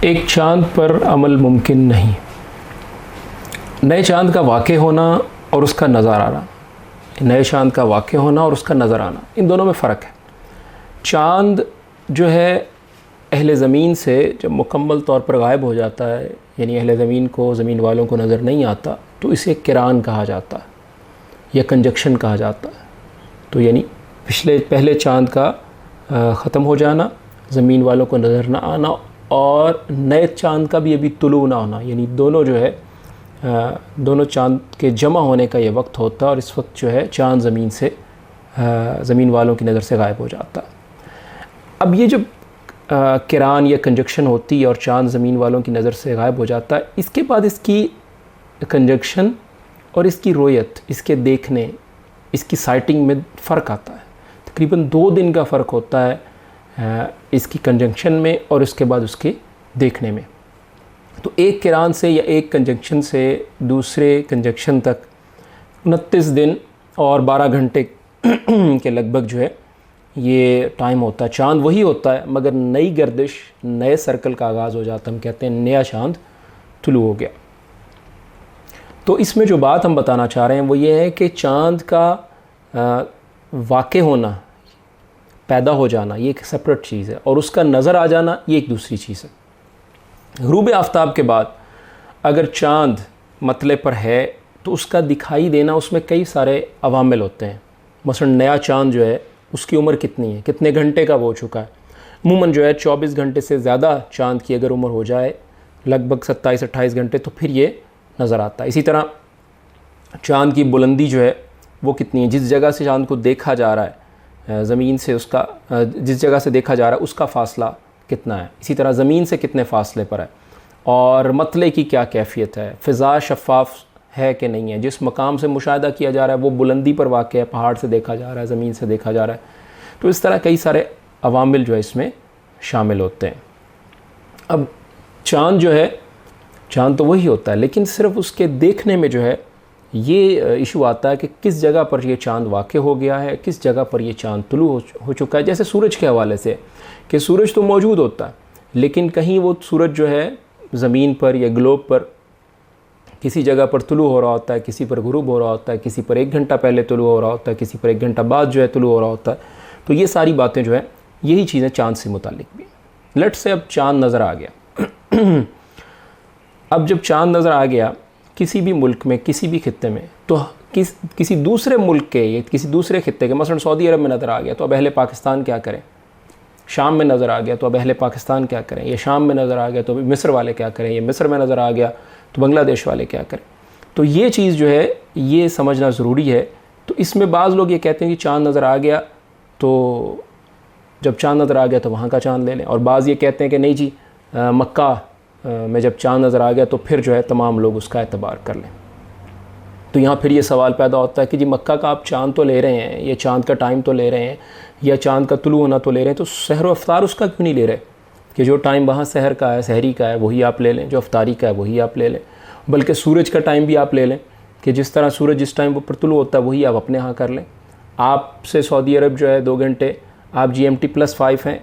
एक चांद पर अमल मुमकिन नहीं। नए चांद का वाक़ होना और उसका नज़र आना, नए चांद का वाक़ होना और उसका नज़र आना, इन दोनों में फ़र्क है। चांद जो है अहले ज़मीन से जब मुकम्मल तौर पर गायब हो जाता है, यानी अहले ज़मीन को, ज़मीन वालों को नज़र नहीं आता, तो इसे किरान कहा जाता है या कंजक्शन कहा जाता है। तो यानी पहले चांद का ख़त्म हो जाना, ज़मीन वालों को नज़र ना आना और नए चांद का भी अभी तुलू ना होना, यानी दोनों जो है दोनों चांद के जमा होने का ये वक्त होता है और इस वक्त जो है चांद ज़मीन से ज़मीन वालों की नज़र से गायब हो जाता है। अब ये जब किरान या कंजक्शन होती है और चांद ज़मीन वालों की नज़र से गायब हो जाता है, इसके बाद इसकी कंजक्शन और इसकी रोयत, इसके देखने, इसकी साइटिंग में फ़र्क आता है। तकरीबन 2 दिन का फ़र्क होता है इसकी कंजक्शन में और उसके बाद उसके देखने में। तो एक किरान से या एक कंजक्शन से दूसरे कंजक्शन तक 29 दिन और 12 घंटे के लगभग जो है ये टाइम होता है। चाँद वही होता है मगर नई गर्दिश, नए सर्कल का आगाज़ हो जाता है। हम कहते हैं नया चाँद तुलू हो गया। तो इसमें जो बात हम बताना चाह रहे हैं वो ये है कि चाँद का वाक़ होना, पैदा हो जाना, ये एक सेपरेट चीज़ है और उसका नज़र आ जाना ये एक दूसरी चीज़ है। ग़ुरूब आफ्ताब के बाद अगर चाँद मतले पर है तो उसका दिखाई देना, उसमें कई सारे अवामिल होते हैं। मसलन नया चाँद जो है उसकी उम्र कितनी है, कितने घंटे का हो चुका है। अमूमन जो है 24 घंटे से ज़्यादा चाँद की अगर उम्र हो जाए, लगभग 27-28 घंटे, तो फिर ये नज़र आता है। इसी तरह चाँद की बुलंदी जो है वो कितनी है, जिस जगह से चाँद को देखा जा रहा है, ज़मीन से उसका जिस जगह से देखा जा रहा है उसका फ़ासला कितना है। इसी तरह ज़मीन से कितने फ़ासले पर है और मतले की क्या कैफ़ियत है, फ़िज़ा शफ़ाफ़ है कि नहीं है, जिस मकाम से मुशाहिदा किया जा रहा है वो बुलंदी पर वाक़ है, पहाड़ से देखा जा रहा है, ज़मीन से देखा जा रहा है। तो इस तरह कई सारे अवामिल जो है इसमें शामिल होते हैं। अब चाँद जो है, चाँद तो वही होता है लेकिन सिर्फ़ उसके देखने में जो है ये इशू आता है कि किस जगह पर ये चाँद वाक़ हो गया है, किस जगह पर ये चाँद तुलू हो चुका है। जैसे सूरज के हवाले से कि सूरज तो मौजूद होता है लेकिन कहीं वो सूरज जो है ज़मीन पर या ग्लोब पर किसी जगह पर तुलू हो रहा होता है, किसी पर गुरूब हो रहा होता है, किसी पर 1 घंटा पहले तुलू हो रहा होता है, किसी पर 1 घंटा बाद जो है तुलू हो रहा होता है। तो ये सारी बातें जो है यही चीज़ें चाँद से मुतालिक भी। लेट से अब चाँद नज़र आ गया अब जब चाँद नज़र आ गया किसी भी मुल्क में, किसी भी खित्ते में, तो किसी दूसरे मुल्क के या किसी दूसरे खित्ते के, मसलन सऊदी अरब में नज़र आ गया तो अब अहले पाकिस्तान क्या करें, शाम में नज़र आ गया तो अब अहले पाकिस्तान क्या करें, या शाम में नज़र आ गया तो मिस्र वाले क्या करें, या मिस्र में नज़र आ गया तो बांग्लादेश वाले क्या करें। तो ये चीज़ जो है ये समझना ज़रूरी है। तो इसमें बाज़ लोग ये कहते हैं कि चाँद नज़र आ गया तो जब चाँद नज़र आ गया तो वहाँ का चाँद ले लें, और बाज़ ये कहते हैं कि नहीं जी मक्का में जब चाँद नज़र आ गया तो फिर जो है तमाम लोग उसका एतबार कर लें। तो यहाँ फिर ये सवाल पैदा होता है कि जी मक्का का आप चाँद तो ले रहे हैं, ये चाँद का टाइम तो ले रहे हैं, या चाँद का तुलू होना तो ले रहे हैं, तो सहर व अफ्तार उसका क्यों नहीं ले रहे कि जो टाइम वहाँ सहर का है, सहरी का है, वही आप ले लें, जो अफ्तारी का है वही आप ले लें। बल्कि सूरज का टाइम भी आप ले लें कि जिस तरह सूरज जिस टाइम पर तुलू होता है वही आप अपने यहाँ कर लें। आपसे सऊदी अरब जो है 2 घंटे, आप GMT+5 हैं,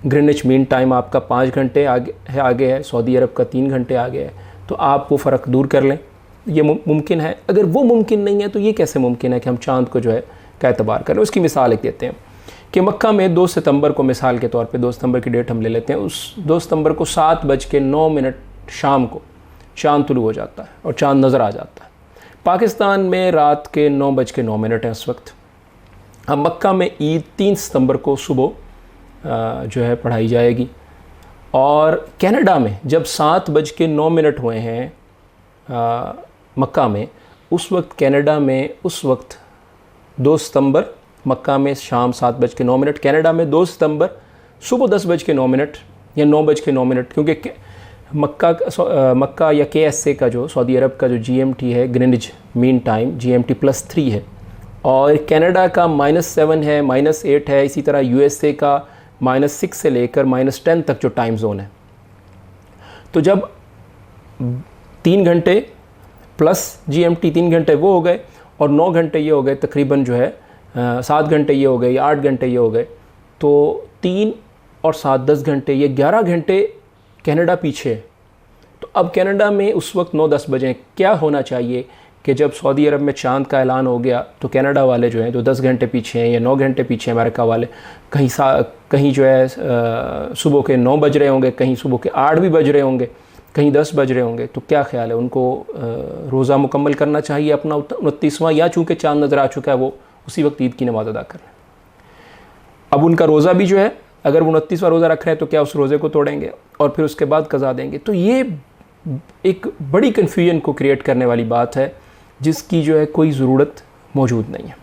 ग्रीनिच मीन टाइम आपका 5 घंटे आगे है, सऊदी अरब का 3 घंटे आगे है, तो आप वो फ़र्क दूर कर लें। ये मुमकिन है। अगर वो मुमकिन नहीं है तो ये कैसे मुमकिन है कि हम चाँद को जो है का एतबार करें। उसकी मिसाल एक देते हैं कि मक्का में 2 सितंबर को, मिसाल के तौर पे 2 सितंबर की डेट हम ले लेते हैं, उस 2 सितंबर को 7:09 शाम को चाँद तुलू हो जाता है और चाँद नज़र आ जाता है। पाकिस्तान में रात के 9:09 है इस वक्त। अब मक्का में ईद 3 सितंबर को सुबह जो है पढ़ाई जाएगी, और कनाडा में जब 7:09 हुए हैं मक्का में, उस वक्त कनाडा में उस वक्त 2 सितंबर, मक्का में शाम 7:09, कनाडा में 2 सितंबर सुबह 10:09 या 9:09, क्योंकि मक्का या KSA का जो सऊदी अरब का जो GMT है, ग्रीनिच मीन टाइम, GMT+3 है, और कनाडा का -7 है, -8 है। इसी तरह USA का -6 से लेकर -10 तक जो टाइम जोन है। तो जब 3 घंटे प्लस GMT 3 घंटे वो हो गए और 9 घंटे ये हो गए, तकरीबन जो है 7 घंटे ये हो गए या 8 घंटे ये हो गए, तो 3 और 7 10 घंटे, ये 11 घंटे कनाडा पीछे है। तो अब कनाडा में उस वक्त 9-10 बजे क्या होना चाहिए कि जब सऊदी अरब में चांद का ऐलान हो गया तो कनाडा वाले जो हैं जो 10 घंटे पीछे हैं या 9 घंटे पीछे हैं अमेरिका वाले, कहीं जो है सुबह के 9 बज रहे होंगे, कहीं सुबह के 8 भी बज रहे होंगे, कहीं 10 बज रहे होंगे। तो क्या ख्याल है, उनको रोज़ा मुकम्मल करना चाहिए अपना 29वां, या चूँकि चांद नज़र आ चुका है वो उसी वक्त ईद की नमाज़ अदा कर रहे हैं। अब उनका रोज़ा भी जो है, अगर वो 29वां रोज़ा रख रहे हैं तो क्या उस रोज़े को तोड़ेंगे और फिर उसके बाद कज़ा देंगे? तो ये एक बड़ी कन्फ्यूजन को क्रिएट करने वाली बात है जिसकी जो है कोई ज़रूरत मौजूद नहीं है।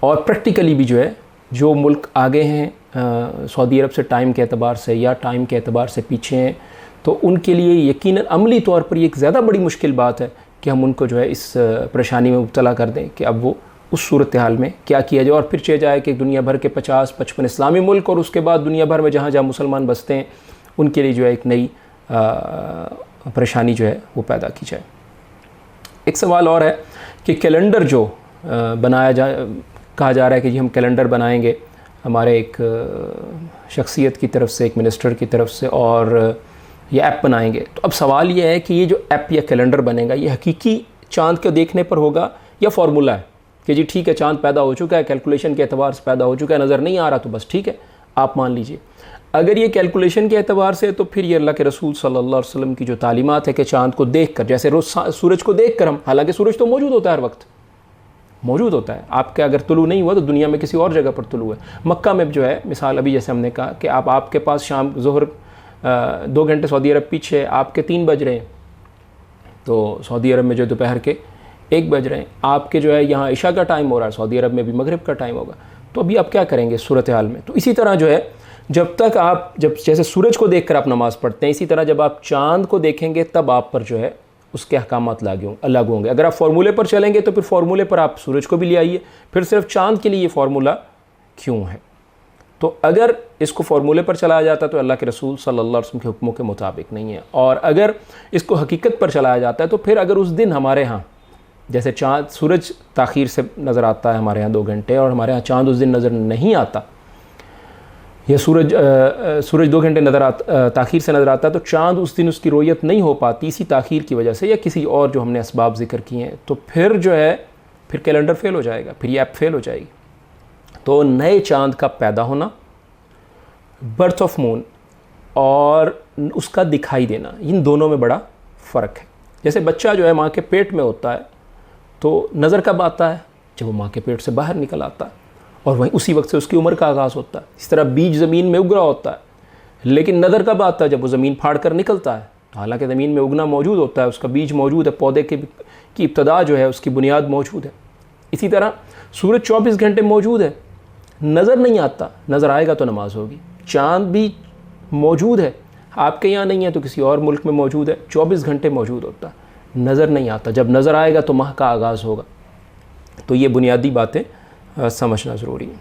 और प्रैक्टिकली भी जो है जो मुल्क आगे हैं सऊदी अरब से टाइम के एतबार से या टाइम के एतबार से पीछे हैं, तो उनके लिए यकीनन अमली तौर पर ये एक ज़्यादा बड़ी मुश्किल बात है कि हम उनको जो है इस परेशानी में मुब्तला कर दें कि अब वो उस सूरत हाल में क्या किया जाए। और फिर चले जाए कि दुनिया भर के 50-55 इस्लामी मुल्क और उसके बाद दुनिया भर में जहाँ जहाँ मुसलमान बसते हैं उनके लिए जो है एक नई परेशानी जो है वो पैदा की जाए। एक सवाल और है कि कैलेंडर जो कहा जा रहा है कि जी हम कैलेंडर बनाएंगे हमारे एक शख्सियत की तरफ से, एक मिनिस्टर की तरफ से, और ये ऐप बनाएंगे। तो अब सवाल ये है कि ये जो ऐप या कैलेंडर बनेगा ये हकीकी चाँद को देखने पर होगा या फार्मूला है कि जी ठीक है चाँद पैदा हो चुका है, कैलकुलेशन के एतबार से पैदा हो चुका है, नज़र नहीं आ रहा तो बस ठीक है आप मान लीजिए। अगर ये कैलकुलेशन के एतबार से तो फिर ये अल्लाह के रसूल सल्लल्लाहु अलैहि वसल्लम की जो तालीमात है कि चाँद को देखकर, जैसे रोज़ सूरज को देखकर हम, हालांकि सूरज तो मौजूद होता है, हर वक्त मौजूद होता है, आपके अगर तुलू नहीं हुआ तो दुनिया में किसी और जगह पर तुलू है। मक्का में जो है मिसाल अभी जैसे हमने कहा कि आपके पास शाम ज़ोहर 2 घंटे सऊदी अरब पीछे, आपके 3 बज रहे हैं, तो सऊदी अरब में जो दोपहर के 1 बज रहे हैं, आपके जो है यहाँ इशा का टाइम हो रहा है, सऊदी अरब में भी मगरिब का टाइम होगा। तो अभी आप क्या करेंगे सूरत हाल में? तो इसी तरह जो है जब तक आप जैसे सूरज को देखकर आप नमाज़ पढ़ते हैं, इसी तरह जब आप चाँद को देखेंगे तब आप पर जो है उसके अहकामात लागू होंगे। अगर आप फार्मूले पर चलेंगे तो फिर फार्मूले पर आप सूरज को भी ले आइए, फिर सिर्फ चाँद के लिए ये फार्मूला क्यों है? तो अगर इसको फार्मूले पर चलाया जाता तो अल्लाह के रसूल सल्लल्लाहु अलैहि वसल्लम के हुक्मों के मुताबिक नहीं है। और अगर इसको हकीकत पर चलाया जाता है तो फिर अगर उस दिन हमारे यहाँ जैसे चाँद, सूरज ताख़ीर से नज़र आता है हमारे यहाँ 2 घंटे, और हमारे यहाँ चाँद उस दिन नज़र नहीं आता, या सूरज 2 घंटे ताख़ीर से नज़र आता है, तो चाँद उस दिन उसकी रोयत नहीं हो पाती इसी ताख़ीर की वजह से या किसी और जो हमने असबाब ज़िक्र किए हैं, तो फिर जो है फिर कैलेंडर फेल हो जाएगा, फिर ये ऐप फेल हो जाएगी। तो नए चाँद का पैदा होना, बर्थ ऑफ मून और उसका दिखाई देना, इन दोनों में बड़ा फ़र्क है। जैसे बच्चा जो है माँ के पेट में होता है तो नज़र कब आता है? जब वो माँ के पेट से बाहर निकल आता है, और वहीं उसी वक्त से उसकी उम्र का आगाज़ होता है। इस तरह बीज ज़मीन में उग रहा होता है, लेकिन नज़र कब आता है? जब वो ज़मीन फाड़ कर निकलता है। तो हालांकि ज़मीन में उगना मौजूद होता है, उसका बीज मौजूद है, पौधे की इब्तदा जो है उसकी बुनियाद मौजूद है। इसी तरह सूरज 24 घंटे मौजूद है, नज़र नहीं आता, नज़र आएगा तो नमाज होगी। चाँद भी मौजूद है, आपके यहाँ नहीं है तो किसी और मुल्क में मौजूद है, 24 घंटे मौजूद होता है, नज़र नहीं आता। जब नज़र आएगा तो माह का आगाज़ होगा। तो ये बुनियादी बातें समझना ज़रूरी है।